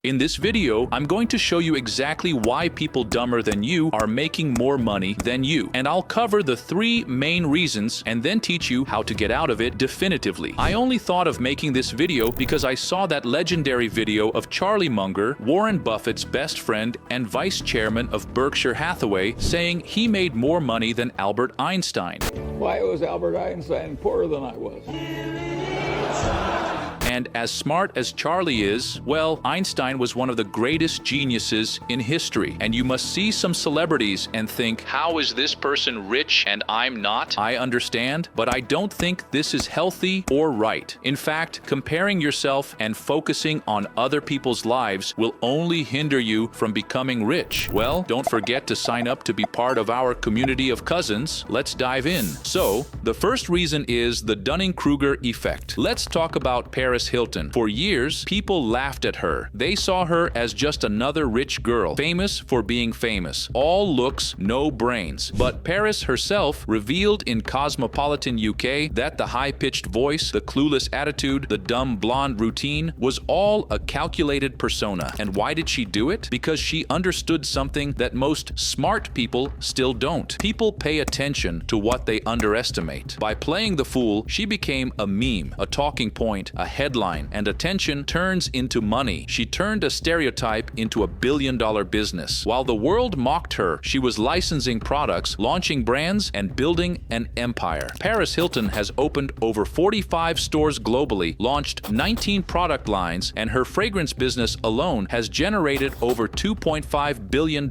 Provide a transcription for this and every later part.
In this video, I'm going to show you exactly why people dumber than you are making more money than you. And I'll cover the 3 main reasons and then teach you how to get out of it definitively. I only thought of making this video because I saw that legendary video of Charlie Munger, Warren Buffett's best friend and vice chairman of Berkshire Hathaway, saying he made more money than Albert Einstein. Why was Albert Einstein poorer than I was? And as smart as Charlie is, well, Einstein was one of the greatest geniuses in history. And you must see some celebrities and think, how is this person rich and I'm not? I understand, but I don't think this is healthy or right. In fact, comparing yourself and focusing on other people's lives will only hinder you from becoming rich. Well, don't forget to sign up to be part of our community of cousins. Let's dive in. So, the first reason is the Dunning-Kruger effect. Let's talk about Paris Hilton. For years, people laughed at her. They saw her as just another rich girl, famous for being famous. All looks, no brains. But Paris herself revealed in Cosmopolitan UK that the high-pitched voice, the clueless attitude, the dumb blonde routine was all a calculated persona. And why did she do it? Because she understood something that most smart people still don't. People pay attention to what they underestimate. By playing the fool, she became a meme, a talking point, a headline, and attention turns into money. She turned a stereotype into a billion-dollar business. While the world mocked her, she was licensing products, launching brands, and building an empire. Paris Hilton has opened over 45 stores globally, launched 19 product lines, and her fragrance business alone has generated over $2.5 billion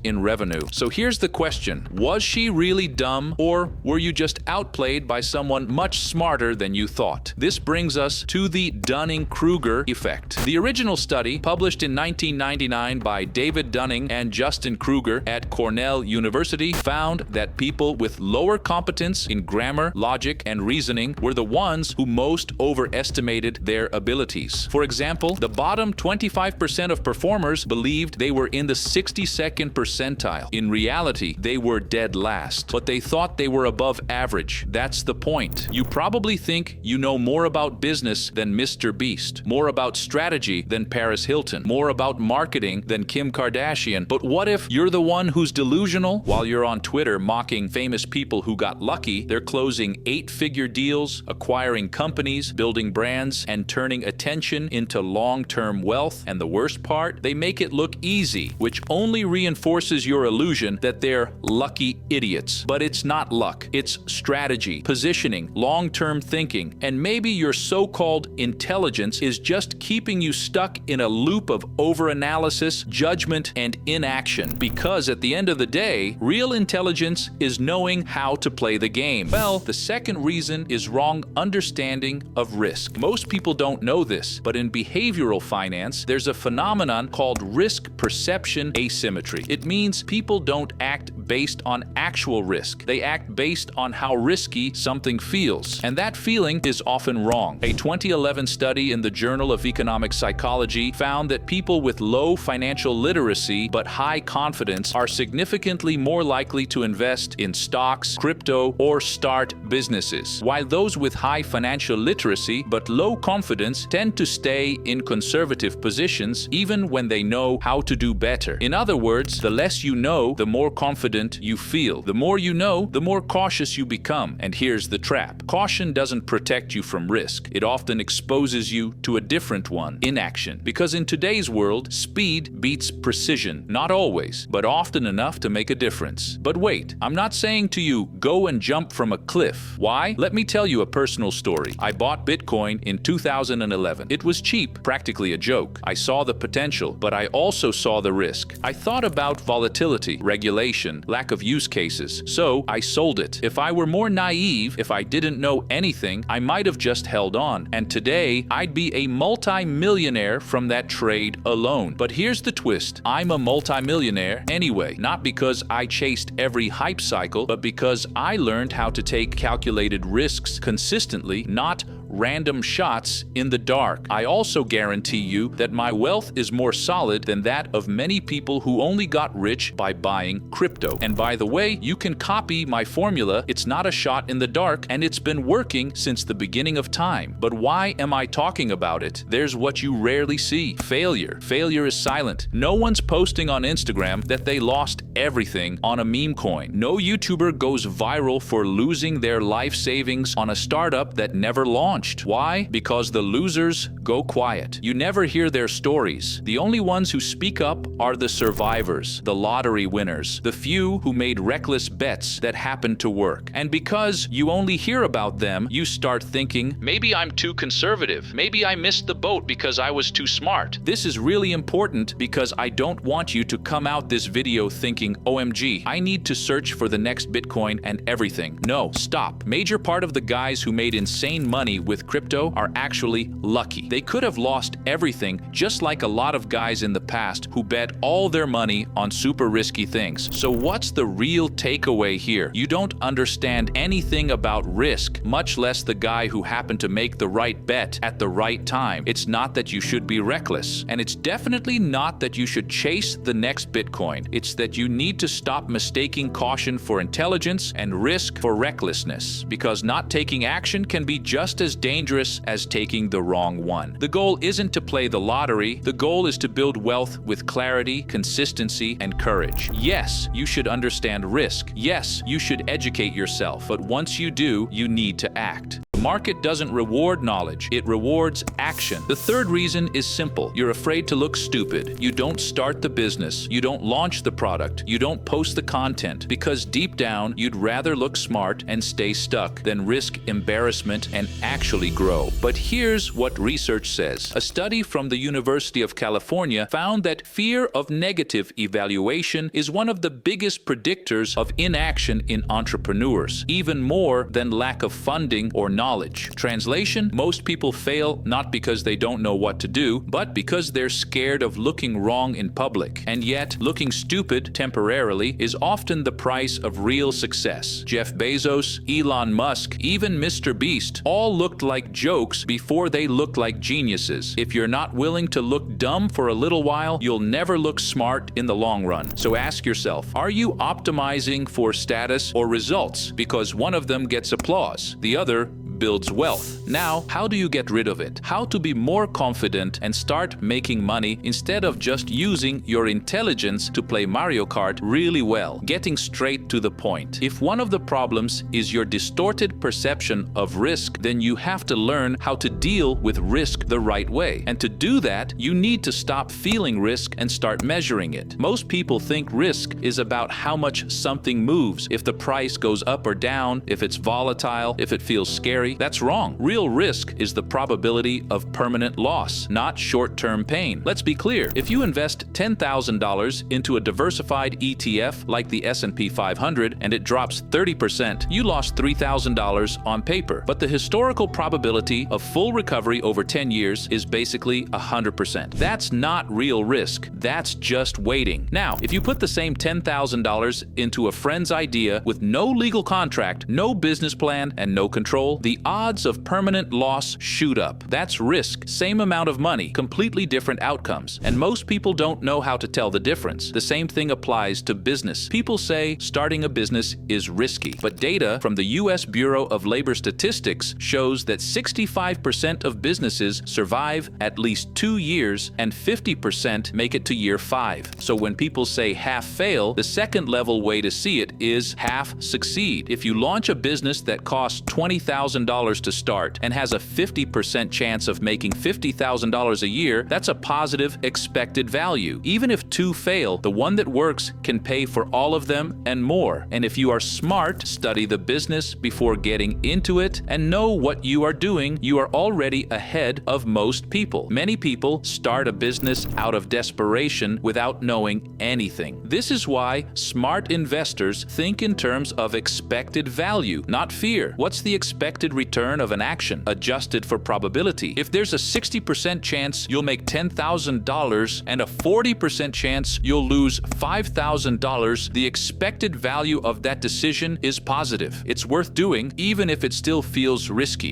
in revenue. So here's the question: was she really dumb, or were you just outplayed by someone much smarter than you thought? This brings us to the Dunning-Kruger effect. The original study, published in 1999 by David Dunning and Justin Kruger at Cornell University, found that people with lower competence in grammar, logic, and reasoning were the ones who most overestimated their abilities. For example, the bottom 25% of performers believed they were in the 62nd percentile. In reality, they were dead last, but they thought they were above average. That's the point. You probably think you know more about business than Mr. Beast, more about strategy than Paris Hilton, more about marketing than Kim Kardashian. But what if you're the one who's delusional? While you're on Twitter mocking famous people who got lucky, they're closing 8-figure deals, acquiring companies, building brands, and turning attention into long-term wealth. And the worst part, they make it look easy, which only reinforces your illusion that they're lucky idiots. But it's not luck, it's strategy, positioning, long-term thinking, and maybe your so-called intelligence is just keeping you stuck in a loop of overanalysis, judgment, and inaction. Because at the end of the day, real intelligence is knowing how to play the game. Well, the second reason is wrong understanding of risk. Most people don't know this, but in behavioral finance, there's a phenomenon called risk perception asymmetry. It means people don't act based on actual risk. They act based on how risky something feels. And that feeling is often wrong. A 2011 study in the Journal of Economic Psychology found that people with low financial literacy but high confidence are significantly more likely to invest in stocks, crypto, or start businesses, while those with high financial literacy but low confidence tend to stay in conservative positions even when they know how to do better. In other words, the less you know, the more confident you feel. The more you know, the more cautious you become. And here's the trap: caution doesn't protect you from risk. It often exposes you to a different one: inaction. Because in today's world, speed beats precision. Not always, but often enough to make a difference. But wait, I'm not saying to you, go and jump from a cliff. Why? Let me tell you a personal story. I bought Bitcoin in 2011. It was cheap, practically a joke. I saw the potential, but I also saw the risk. I thought about volatility, regulation, lack of use cases. So I sold it. If I were more naive, if I didn't know anything, I might have just held on. And today, I'd be a multi-millionaire from that trade alone. But here's the twist: I'm a multi-millionaire anyway, not because I chased every hype cycle, but because I learned how to take calculated risks consistently, not random shots in the dark. I also guarantee you that my wealth is more solid than that of many people who only got rich by buying crypto. And by the way, you can copy my formula. It's not a shot in the dark, and it's been working since the beginning of time. But why am I talking about it? There's what you rarely see: failure. Failure is silent. No one's posting on Instagram that they lost everything on a meme coin. No YouTuber goes viral for losing their life savings on a startup that never launched. Why? Because the losers go quiet. You never hear their stories. The only ones who speak up are the survivors, the lottery winners, the few who made reckless bets that happened to work. And because you only hear about them, you start thinking, maybe I'm too conservative. Maybe I missed the boat because I was too smart. This is really important because I don't want you to come out this video thinking, OMG, I need to search for the next Bitcoin and everything. No, stop. Major part of the guys who made insane money with crypto are actually lucky. They could have lost everything, just like a lot of guys in the past who bet all their money on super risky things. So what's the real takeaway here? You don't understand anything about risk, much less the guy who happened to make the right bet at the right time. It's not that you should be reckless, and it's definitely not that you should chase the next Bitcoin. It's that you need to stop mistaking caution for intelligence and risk for recklessness, because not taking action can be just as dangerous as taking the wrong one. The goal isn't to play the lottery. The goal is to build wealth with clarity, consistency, and courage. Yes, you should understand risk. Yes, you should educate yourself. But once you do, you need to act. The market doesn't reward knowledge, it rewards action. The third reason is simple. You're afraid to look stupid. You don't start the business. You don't launch the product. You don't post the content because deep down, you'd rather look smart and stay stuck than risk embarrassment and actually grow. But here's what research says. A study from the University of California found that fear of negative evaluation is one of the biggest predictors of inaction in entrepreneurs, even more than lack of funding or knowledge. Translation: most people fail not because they don't know what to do, but because they're scared of looking wrong in public. And yet, looking stupid temporarily is often the price of real success. Jeff Bezos, Elon Musk, even Mr. Beast all looked like jokes before they looked like geniuses. If you're not willing to look dumb for a little while, you'll never look smart in the long run. So ask yourself, are you optimizing for status or results? Because one of them gets applause, the other builds wealth. Now, how do you get rid of it? How to be more confident and start making money instead of just using your intelligence to play Mario Kart really well, getting straight to the point. If one of the problems is your distorted perception of risk, then you have to learn how to deal with risk the right way. And to do that, you need to stop feeling risk and start measuring it. Most people think risk is about how much something moves, if the price goes up or down, if it's volatile, if it feels scary. That's wrong. Real risk is the probability of permanent loss, not short-term pain. Let's be clear. If you invest $10,000 into a diversified ETF like the S&P 500 and it drops 30%, you lost $3,000 on paper. But the historical probability of full recovery over 10 years is basically 100%. That's not real risk. That's just waiting. Now, if you put the same $10,000 into a friend's idea with no legal contract, no business plan, and no control, the odds of permanent loss shoot up. That's risk. Same amount of money, completely different outcomes. And most people don't know how to tell the difference. The same thing applies to business. People say starting a business is risky, but data from the U.S. Bureau of Labor Statistics shows that 65% of businesses survive at least 2 years and 50% make it to year 5. So when people say half fail, the second level way to see it is half succeed. If you launch a business that costs $20,000 to start and has a 50% chance of making $50,000 a year, that's a positive expected value. Even if 2 fail, the one that works can pay for all of them and more. And if you are smart, study the business before getting into it and know what you are doing, you are already ahead of most people. Many people start a business out of desperation without knowing anything. This is why smart investors think in terms of expected value, not fear. What's the expected return of an action adjusted for probability? If there's a 60% chance you'll make $10,000 and a 40% chance you'll lose $5,000, the expected value of that decision is positive. It's worth doing even if it still feels risky.